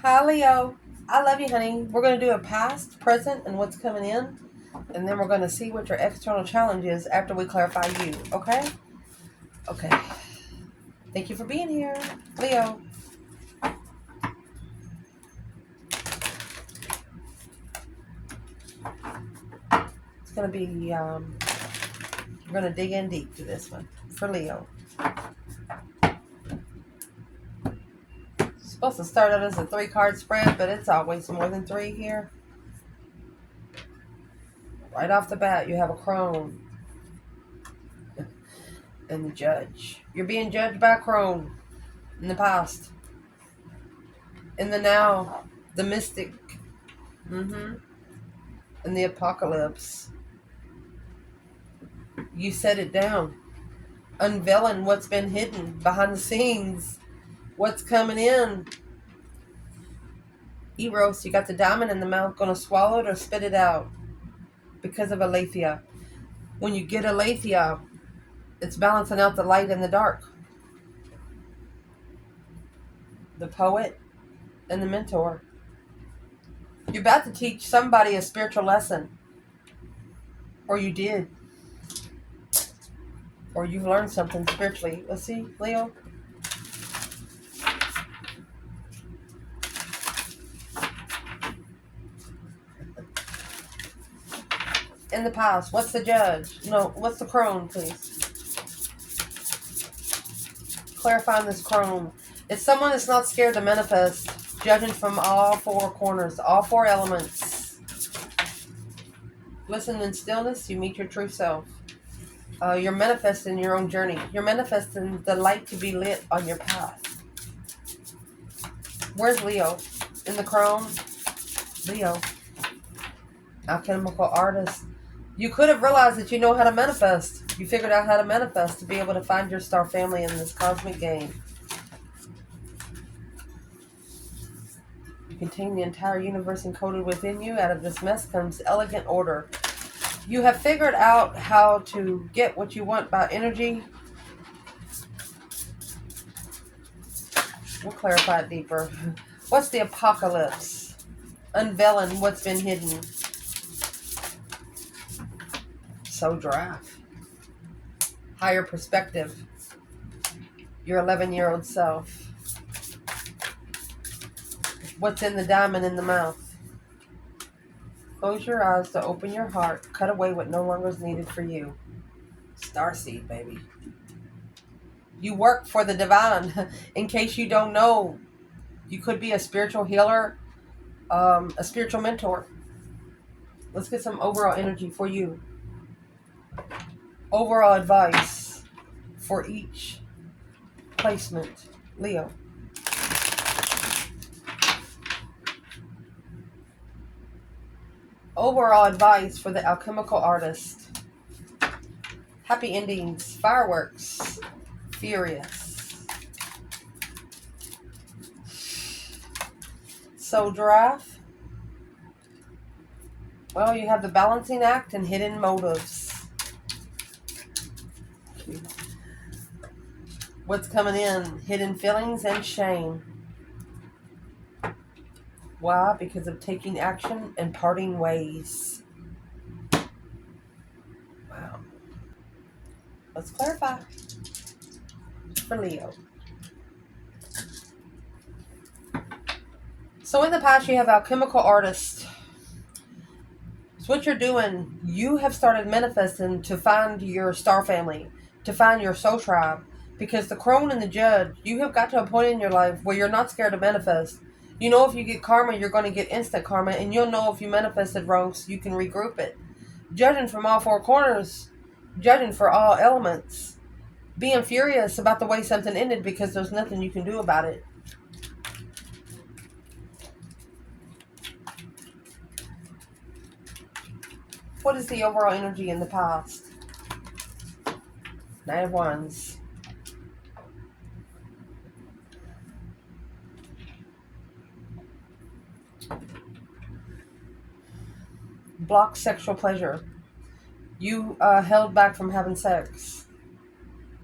Hi, Leo. I love you, honey. We're going to do a past, present, and what's coming in. And then we're going to see what your external challenge is after we clarify you. Okay? Okay. Thank you for being here, Leo. It's going to be, we're going to dig in deep to this one for Leo. It's supposed to start out as a 3-card spread, but it's always more than 3 here. Right off the bat, you have a Crone and the Judge. You're being judged by Crone in the past. In the now, the Mystic. And the Apocalypse. You set it down. Unveiling what's been hidden behind the scenes. What's coming in. Eros, you got the diamond in the mouth. Gonna swallow it or spit it out. Because of aletheia. When you get aletheia, it's balancing out the light and the dark. The poet and the mentor. You're about to teach somebody a spiritual lesson. Or you did. Or you've learned something spiritually. Let's see, Leo. In the past, what's the Judge? No, what's the Crone, please? Clarifying this Crone. It's someone that's not scared to manifest, judging from all 4 corners, all 4 elements. Listen in stillness, you meet your true self. You're manifesting your own journey. You're manifesting the light to be lit on your path. Where's Leo? In the Crone? Leo. Alchemical artist. You could have realized that you know how to manifest. You figured out how to manifest to be able to find your star family in this cosmic game. You contain the entire universe encoded within you. Out of this mess comes elegant order. You have figured out how to get what you want by energy. We'll clarify it deeper. What's the Apocalypse? Unveiling what's been hidden. So draft. Higher perspective. Your 11-year-old self. What's in the diamond in the mouth? Close your eyes to open your heart. Cut away what no longer is needed for you. Starseed, baby. You work for the divine. In case you don't know, you could be a spiritual healer, a spiritual mentor. Let's get some overall energy for you. Overall advice for each placement. Leo. Overall advice for the alchemical artist. Happy endings. Fireworks. Furious. So giraffe. Well, you have the balancing act and hidden motives. What's coming in? Hidden feelings and shame. Why? Because of taking action and parting ways. Wow. Let's clarify. For Leo. So in the past, you have alchemical artist. So what you're doing, you have started manifesting to find your star family, to find your soul tribe. Because the Crone and the Judge, you have got to a point in your life where you're not scared to manifest. You know if you get karma, you're going to get instant karma. And you'll know if you manifested wrong so you can regroup it. Judging from all 4 corners. Judging for all elements. Being furious about the way something ended because there's nothing you can do about it. What is the overall energy in the past? 9 of Wands. Blocked sexual pleasure. You held back from having sex,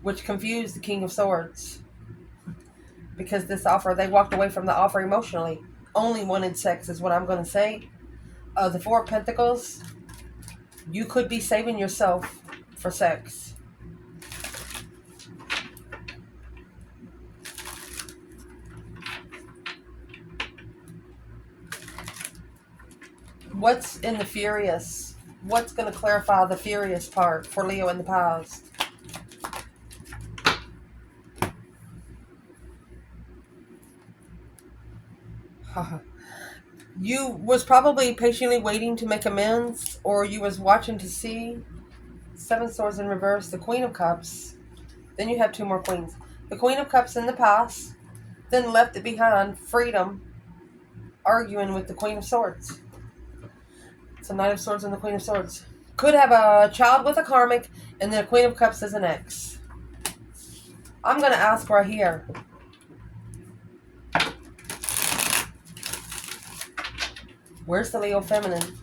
which confused the King of Swords. Because this offer, they walked away from the offer emotionally. only wanted sex is what I'm going to say. The Four of Pentacles, you could be saving yourself for sex. What's in the Furious? What's going to clarify the Furious part for Leo in the past? You was probably patiently waiting to make amends, or you was watching to see. Seven Swords in reverse, the Queen of Cups. Then you have two more Queens. The Queen of Cups in the past, then left it behind, freedom, arguing with the Queen of Swords. So Knight of Swords and the Queen of Swords. Could have a child with a Karmic, and then the Queen of Cups is an ex. I'm going to ask right here. Where's the Leo feminine?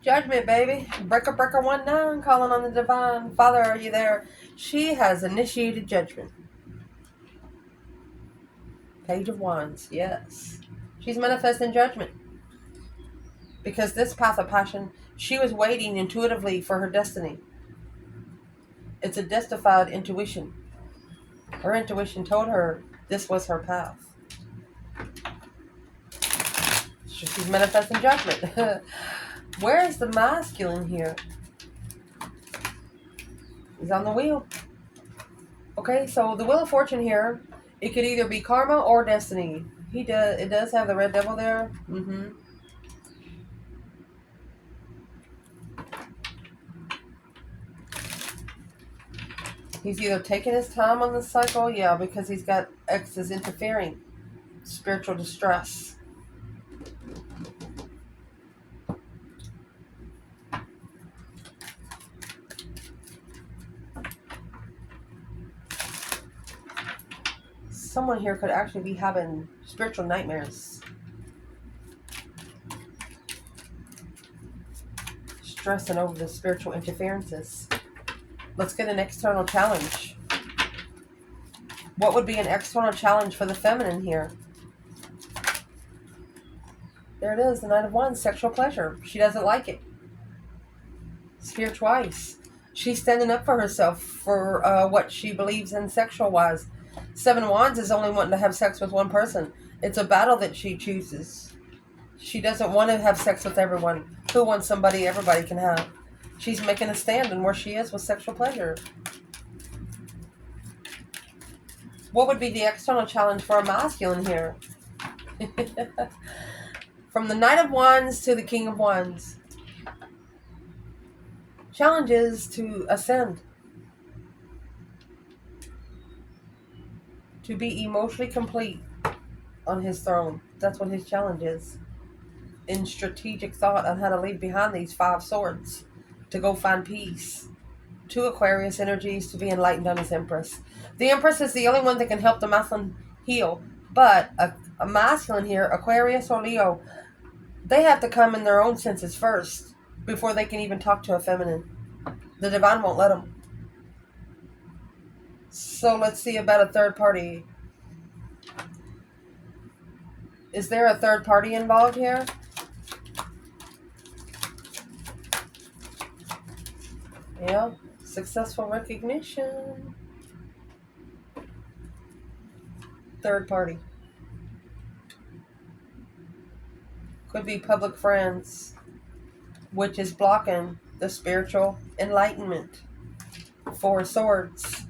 Judgment, baby. Breaker, breaker, 1-9, calling on the divine. Father, are you there? She has initiated judgment. Page of Wands, yes. She's manifesting judgment. Because this path of passion, she was waiting intuitively for her destiny. It's a justified intuition. Her intuition told her this was her path. She's manifesting judgment. Where is the masculine here? He's on the wheel. Okay, so the Wheel of Fortune here, it could either be karma or destiny. It does have the red devil there. He's either taking his time on the cycle, yeah, because he's got exes interfering. Spiritual distress. Someone here could actually be having spiritual nightmares. Stressing over the spiritual interferences. Let's get an external challenge. What would be an external challenge for the feminine here? There it is, the Knight of Wands, sexual pleasure. She doesn't like it. Spear twice. She's standing up for herself for what she believes in sexual-wise. Seven Wands is only wanting to have sex with one person. It's a battle that she chooses. She doesn't want to have sex with everyone. Who wants somebody everybody can have? She's making a stand on where she is with sexual pleasure. What would be the external challenge for a masculine here? From the Knight of Wands to the King of Wands. Challenge is to ascend. To be emotionally complete on his throne. That's what his challenge is. In strategic thought on how to leave behind these 5 swords. To go find peace. 2 Aquarius energies to be enlightened on his Empress. The Empress is the only one that can help the masculine heal. But a masculine here, Aquarius or Leo, they have to come in their own senses first before they can even talk to a feminine. The divine won't let them. So let's see about a third party. Is there a third party involved here? Yeah. Successful recognition. Third party. Could be public friends, which is blocking the spiritual enlightenment. 4 swords.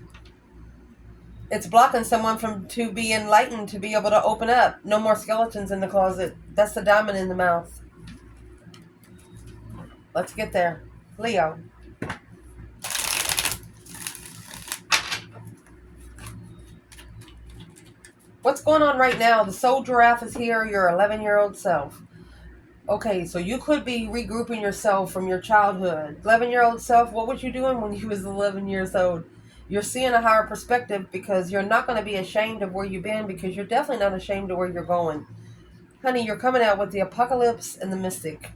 It's blocking someone from to be enlightened, to be able to open up. No more skeletons in the closet. That's the diamond in the mouth. Let's get there. Leo. What's going on right now? The soul giraffe is here, your 11-year-old self. Okay, so you could be regrouping yourself from your childhood. 11-year-old self, what was you doing when you was 11 years old? You're seeing a higher perspective because you're not going to be ashamed of where you've been, because you're definitely not ashamed of where you're going. Honey, you're coming out with the apocalypse and the mystic.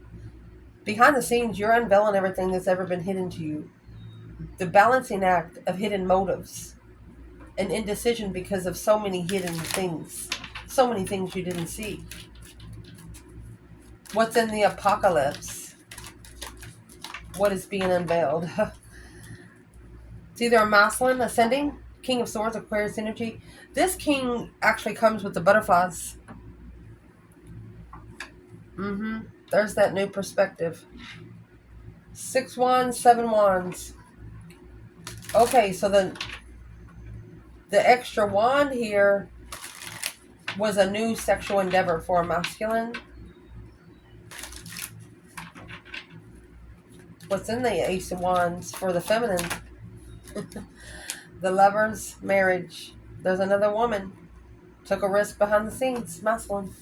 Behind the scenes, you're unveiling everything that's ever been hidden to you. The balancing act of hidden motives and indecision because of so many hidden things. So many things you didn't see. What's in the apocalypse? What is being unveiled? It's either a masculine ascending, King of Swords, Aquarius energy. This king actually comes with the butterflies. There's that new perspective. 6 wands, 7 wands. Okay, so the extra wand here was a new sexual endeavor for a masculine. What's in the Ace of Wands for the feminine? The Lovers, marriage. There's another woman. Took a risk behind the scenes. Masculine.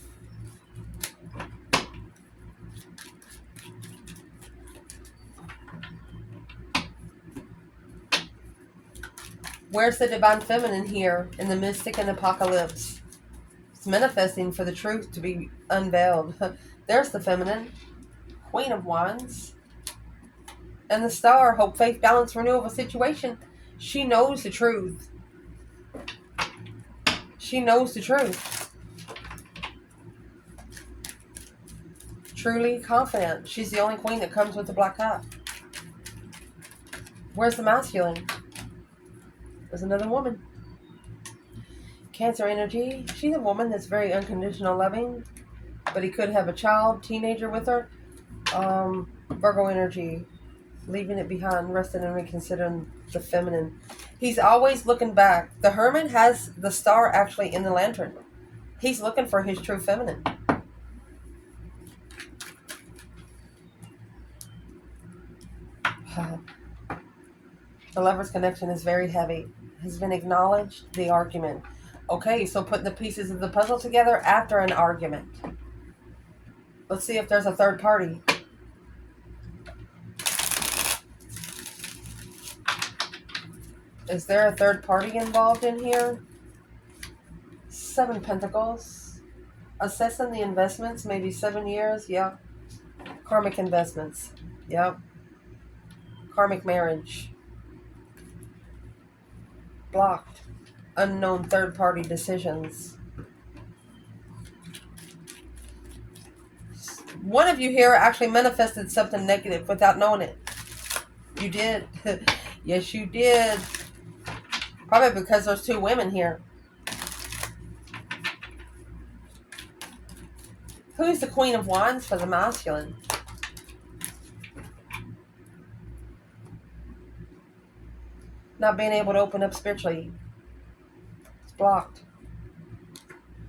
Where's the divine feminine here in the mystic and apocalypse? It's manifesting for the truth to be unveiled. There's the feminine. Queen of Wands. And the star, hope, faith, balance, renewal of a situation. She knows the truth. She knows the truth. Truly confident. She's the only queen that comes with the black hat. Where's the masculine? There's another woman. Cancer energy. She's a woman that's very unconditional loving, but he could have a child, teenager with her. Virgo energy. Leaving it behind, resting and reconsidering the feminine. He's always looking back. The Hermit has the star actually in the lantern. He's looking for his true feminine. The Lover's connection is very heavy. Has been acknowledged, the argument. Okay, so putting the pieces of the puzzle together after an argument. Let's see if there's a third party. Is there a third party involved in here? 7 Pentacles. Assessing the investments, maybe 7 years. Yep. Karmic investments. Yep. Karmic marriage. Blocked. Unknown third party decisions. One of you here actually manifested something negative without knowing it. You did. Yes, you did. Probably because there's 2 women here. Who's the Queen of Wands for the masculine? Not being able to open up spiritually. It's blocked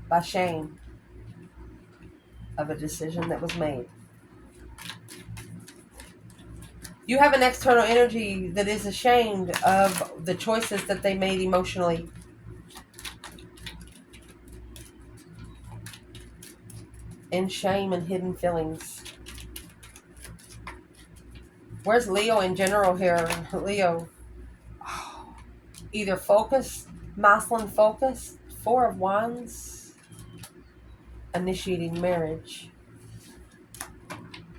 by shame of a decision that was made. You have an external energy that is ashamed of the choices that they made emotionally. In shame and hidden feelings. Where's Leo in general here? Leo. Either focus, masculine focus, 4 of Wands, initiating marriage.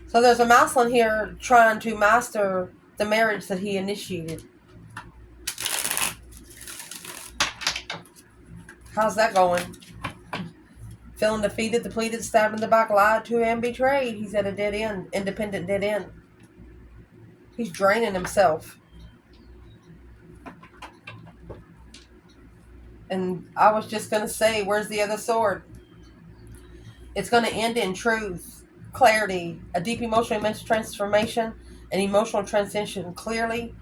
So there's a masculine here trying to master the marriage that he initiated. How's that going? Feeling defeated, depleted, stabbed in the back, lied to, and betrayed. He's at a dead end, independent dead end. He's draining himself. And I was just going to say, where's the other sword? It's going to end in truth, clarity, a deep emotional mental transformation, an emotional transition clearly.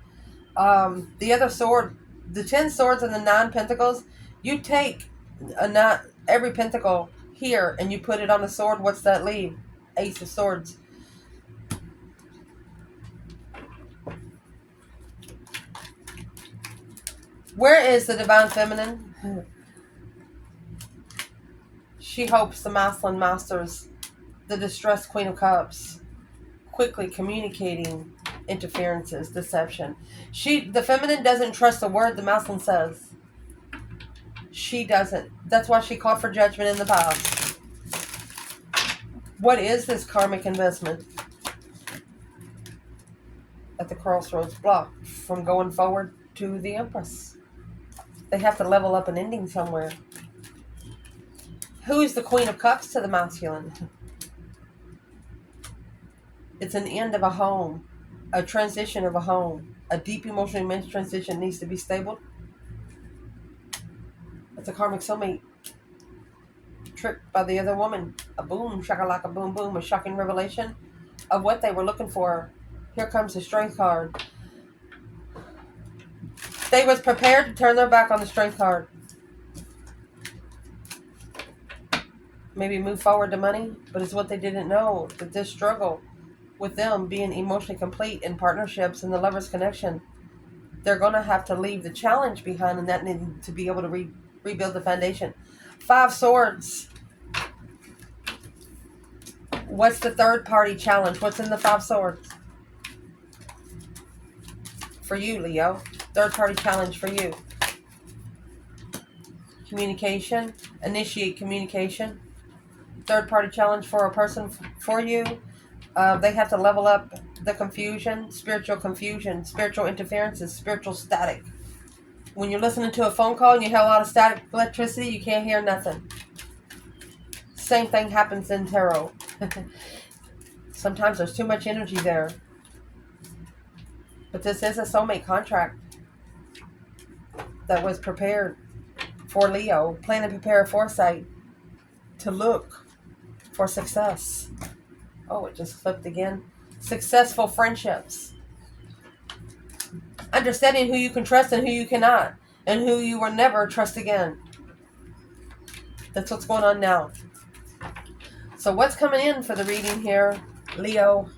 The other sword, the 10 swords and the 9 pentacles, you take every pentacle here and you put it on a sword. What's that leave? Ace of Swords. Where is the divine feminine? She hopes the masculine masters the distressed Queen of Cups, quickly communicating interferences, deception. The feminine doesn't trust the word the masculine says. She doesn't. That's why she called for judgment in the past. What is this karmic investment? At the crossroads, blocked from going forward to the Empress. They have to level up an ending somewhere. Who is the Queen of Cups to the masculine? It's an end of a home, a transition of a home. A deep emotional immense transition needs to be stable. It's a karmic soulmate tricked by the other woman. A boom, shakalaka boom boom, a shocking revelation of what they were looking for. Here comes the strength card. They was prepared to turn their back on the strength card. Maybe move forward to money, but it's what they didn't know, that this struggle with them being emotionally complete in partnerships and the lover's connection, they're going to have to leave the challenge behind, and that needing to be able to rebuild the foundation. 5 Swords. What's the third party challenge? What's in the 5 Swords? For you, Leo. Third party challenge for you. Communication. Initiate communication. Third party challenge for a person for you. They have to level up the confusion, spiritual interferences, spiritual static. When you're listening to a phone call and you have a lot of static electricity, you can't hear nothing. Same thing happens in tarot. Sometimes there's too much energy there. But this is a soulmate contract that was prepared for Leo. Plan and prepare foresight to look for success. Oh, it just flipped again. Successful friendships. Understanding who you can trust and who you cannot. And who you will never trust again. That's what's going on now. So what's coming in for the reading here, Leo?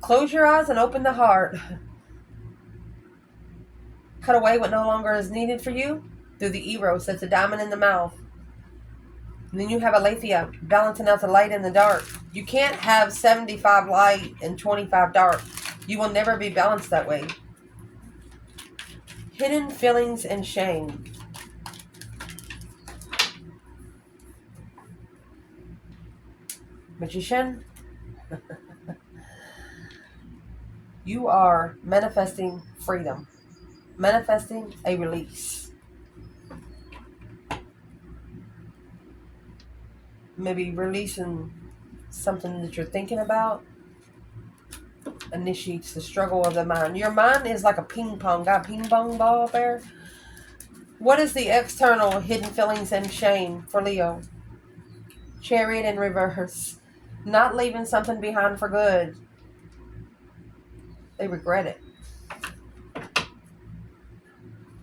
Close your eyes and open the heart. Cut away what no longer is needed for you through the Eros. That's a diamond in the mouth. And then you have Aletheia, balancing out the light and the dark. You can't have 75 light and 25 dark. You will never be balanced that way. Hidden feelings and shame. Magician. You are manifesting freedom. Manifesting a release. Maybe releasing something that you're thinking about initiates the struggle of the mind. Your mind is like a ping pong. Got a ping pong ball there? What is the external hidden feelings and shame for Leo? Chariot in reverse. Not leaving something behind for good. They regret it.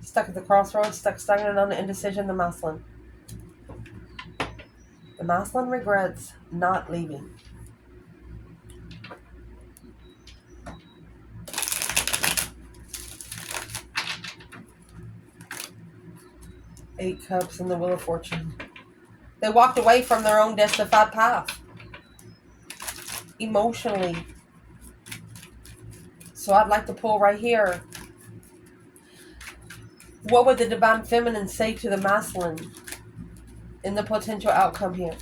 Stuck at the crossroads, stuck stagnant on the indecision, the masculine. The masculine regrets not leaving. Eight Cups and the Wheel of Fortune. They walked away from their own destined path. Emotionally. So I'd like to pull right here. What would the divine feminine say to the masculine in the potential outcome here?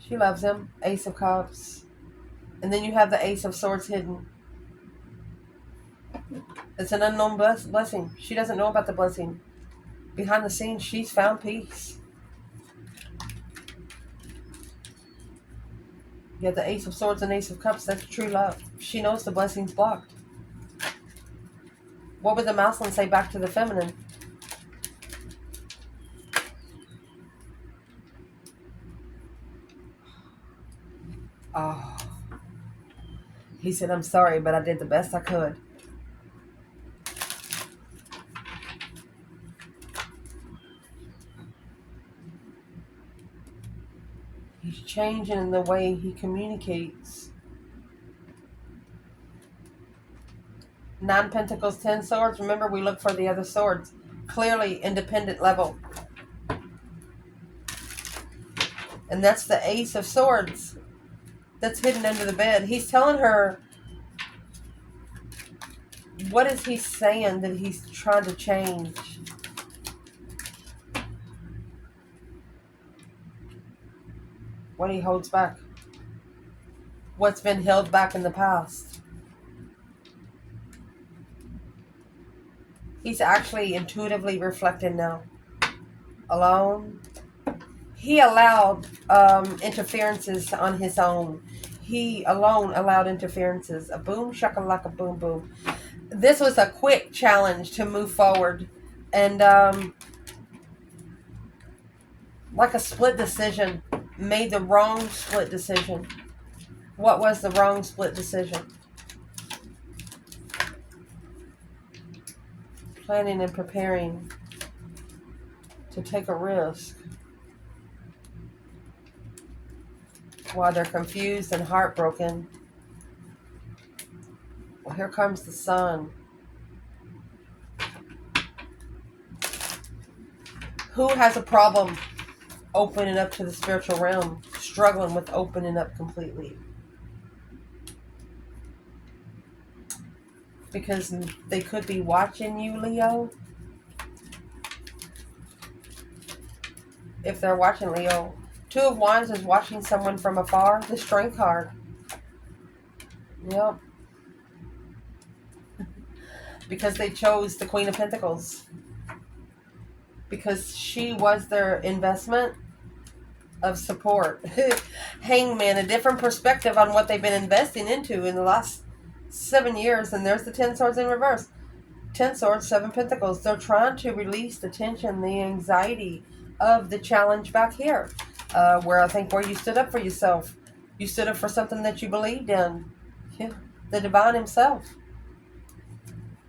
She loves him. Ace of Cups. And then you have the Ace of Swords hidden. It's an unknown blessing. She doesn't know about the blessing. Behind the scenes, she's found peace. You have the Ace of Swords and Ace of Cups. That's true love. She knows the blessing's blocked. What would the masculine say back to the feminine? Oh. He said, I'm sorry, but I did the best I could. He's changing in the way he communicates. 9 Pentacles, 10 Swords. Remember, we look for the other swords. Clearly independent level. And that's the Ace of Swords that's hidden under the bed. He's telling her, what is he saying that he's trying to change? What he holds back. What's been held back in the past. He's actually intuitively reflecting now. Alone. He allowed interferences on his own. He alone allowed interferences. A boom, shakalaka, boom, boom. This was a quick challenge to move forward. And like a split decision. Made the wrong split decision. What was the wrong split decision? Planning and preparing to take a risk while they're confused and heartbroken. Well, here comes the sun. Who has a problem opening up to the spiritual realm? Struggling with opening up completely. Because they could be watching you, Leo. If they're watching Leo. Two of Wands is watching someone from afar. The Strength card. Yep. Because they chose the Queen of Pentacles. Because she was their investment of support. Hangman, a different perspective on what they've been investing into in the last 7 years. And there's the 10 Swords in reverse. 10 Swords, 7 Pentacles. They're trying to release the tension, the anxiety of the challenge back here. Where you stood up for yourself. You stood up for something that you believed in. Yeah. The divine himself.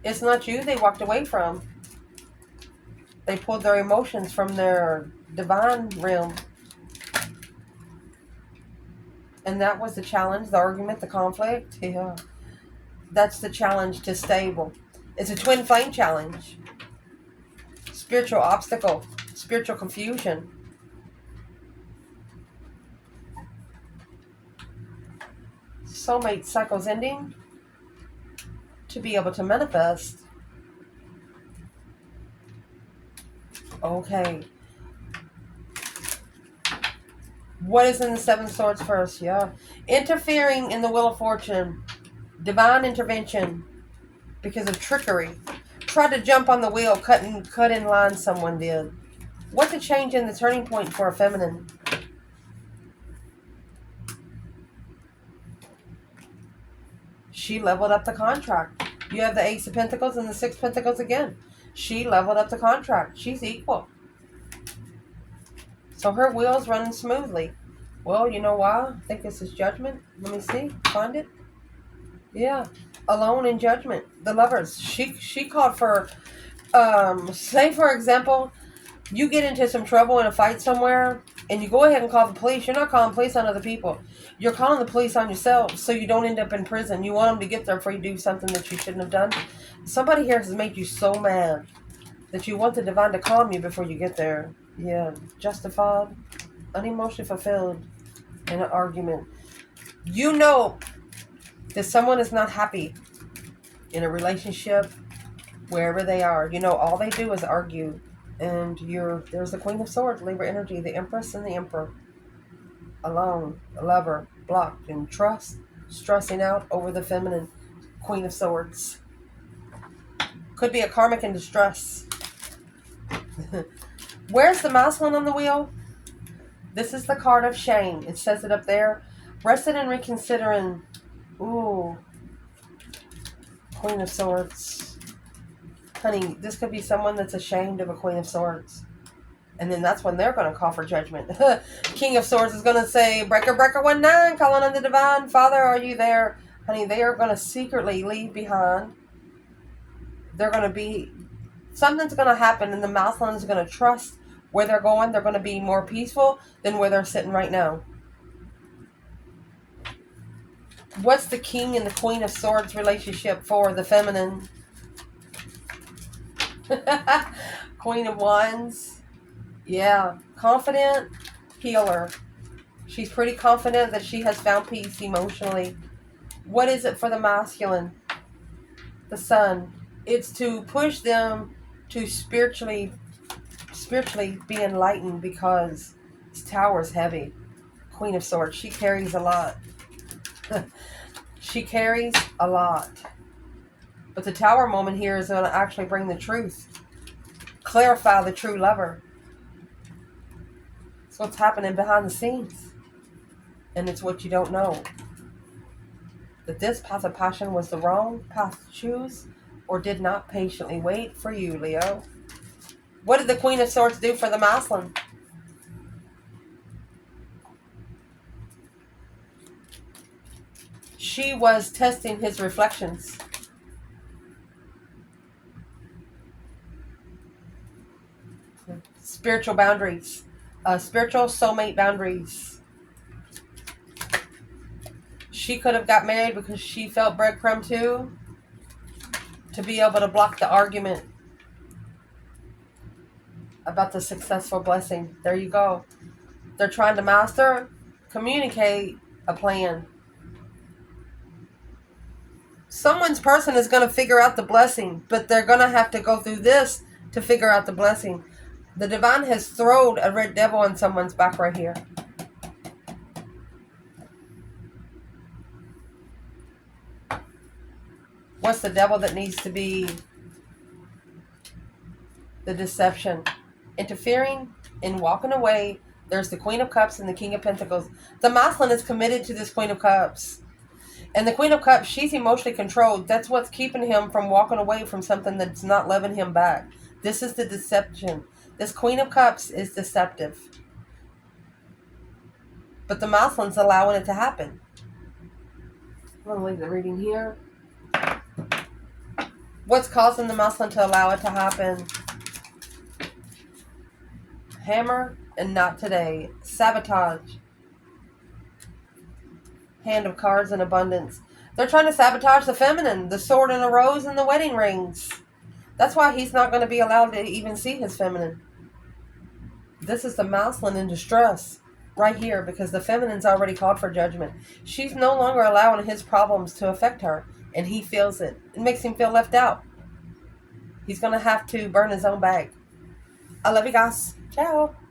It's not you they walked away from. They pulled their emotions from their divine realm. And that was the challenge, the argument, the conflict. Yeah. That's the challenge to stable. It's a twin flame challenge. Spiritual obstacle. Spiritual confusion. Soulmate cycles ending. To be able to manifest. Okay. What is in the 7 Swords first? Yeah. Interfering in the Wheel of Fortune. Divine intervention. Because of trickery. Tried to jump on the wheel. Cut in line someone did. What's the change in the turning point for a feminine? She leveled up the contract. You have the Ace of Pentacles and the 6 Pentacles again. She leveled up the contract. She's equal. So her wheel's running smoothly. Well, you know why? I think this is Judgment. Let me see. Find it. Yeah. Alone in Judgment. The Lovers. She called for, say for example, you get into some trouble in a fight somewhere, and you go ahead and call the police. You're not calling police on other people. You're calling the police on yourself so you don't end up in prison. You want them to get there before you do something that you shouldn't have done. Somebody here has made you so mad that you want the divine to calm you before you get there. Yeah, justified, unemotionally fulfilled in an argument. You know that someone is not happy in a relationship, wherever they are. You know, all they do is argue. And there's the Queen of Swords, Libra energy, the Empress and the Emperor. Alone, a lover, blocked in trust, stressing out over the feminine Queen of Swords. Could be a karmic in distress. Where's the masculine on the wheel? This is the card of shame. It says it up there. Rested and reconsidering. Ooh. Queen of Swords. Honey, this could be someone that's ashamed of a Queen of Swords. And then that's when they're going to call for judgment. King of Swords is going to say, breaker, breaker, 1-9, calling on the divine. Father, are you there? Honey, they are going to secretly leave behind. They're going to be... Something's going to happen, and the masculine is going to trust where they're going. They're going to be more peaceful than where they're sitting right now. What's the King and the Queen of Swords relationship for the feminine? Queen of Wands. Yeah. Confident. Healer. She's pretty confident that she has found peace emotionally. What is it for the masculine? The Sun. It's to push them to spiritually be enlightened, because this tower is heavy. Queen of Swords. She carries a lot. She carries a lot. But the Tower moment here is going to actually bring the truth. Clarify the true lover. It's what's happening behind the scenes. And it's what you don't know. That this path of passion was the wrong path to choose, or did not patiently wait for you, Leo. What did the Queen of Swords do for the masculine? She was testing his reflections. Spiritual boundaries. Spiritual soulmate boundaries. She could have got married because she felt breadcrumb too, to be able to block the argument about the successful blessing. There you go. They're trying to master, communicate a plan. Someone's person is going to figure out the blessing, but they're going to have to go through this to figure out the blessing. The divine has thrown a red devil on someone's back right here. What's the devil that needs to be the deception? Interfering and walking away. There's the Queen of Cups and the King of Pentacles. The masculine is committed to this Queen of Cups. And the Queen of Cups, she's emotionally controlled. That's what's keeping him from walking away from something that's not loving him back. This is the deception. This Queen of Cups is deceptive. But the masculine's allowing it to happen. I'm going to leave the reading here. What's causing the masculine to allow it to happen? Hammer and not today. Sabotage. Hand of Cards and Abundance. They're trying to sabotage the feminine. The sword and the rose and the wedding rings. That's why he's not going to be allowed to even see his feminine. This is the masculine in distress. Right here. Because the feminine's already called for judgment. She's no longer allowing his problems to affect her. And he feels it. It makes him feel left out. He's going to have to burn his own bag. I love you guys. Ciao.